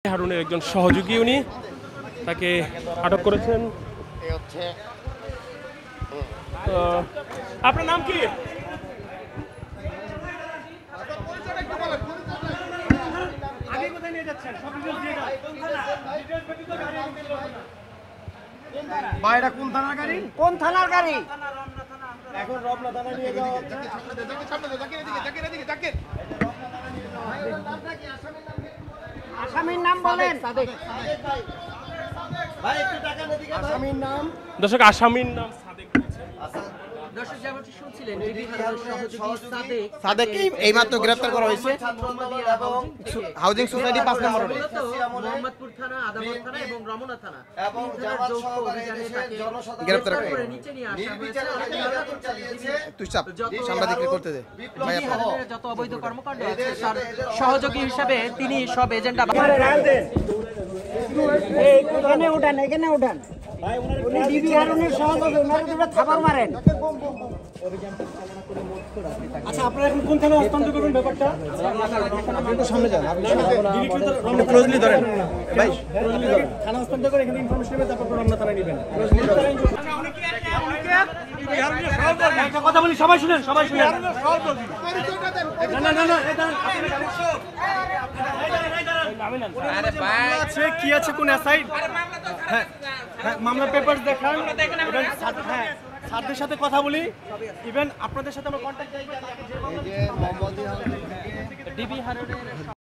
হারুনের একজন সহযোগী, উনি তাকে আটক করেছেন। আপনার নাম কি? বাইরে কোন থানার গাড়ি? কোন থানার গাড়ি? এখন রমনা থানা নিয়ে যাও। আসামির নাম বলেন। ভাই একটু টাকা না দিকে আসামির নাম। দর্শক, আসামির নাম সাদেক। দর্শক যেমনটি শুনছিলেন, ডিবি হারুনের সহযোগী সাদেককে এইমাত্র গ্রেফতার করা হয়েছে হাউজিং সোসাইটি 5 নম্বর রোডে। মোহাম্মদপুর থানা, আদাবর থানা এবং রমনা থানা এবং জামাত সহ অভিযানে তাকে গ্রেফতার করে নিচে নিয়ে আসা হয়েছে। তুই চাপ সাংবাদিককে করতে দে ভাই। ডিবি হারুনের যত অবৈধ কর্মকাণ্ড আছে তার সহযোগী হিসেবে তিনি সব এজেন্ডা এখানে উঠান, এখানে উঠান। উনি ডিবি হারুনের সহযোগী, ওনারা দুটো থাবার মারেন। আচ্ছা, আপনারা এখন কোন থানায় হস্তান্তর করবেন ব্যাপারটা? আপনি তো সামনে যান, আপনি ক্লোজলি ধরেন ভাই। থানা হস্তান্তর করে এখানে ইনফরমেশন নেবেন, তারপর রমনা থানায় নেবেন। একটা কথা বলি, সবাই শুনেন, সবাই শুনেন। না না না, আছে কি আছে কোন অ্যাসাইড? হ্যাঁ হ্যাঁ, মামলার পেপার দেখান। হ্যাঁ, স্যারদের সাথে কথা বলি, ইভেন আপনাদের সাথে আমরা কন্ট্যাক্ট। ডিবি হারুনের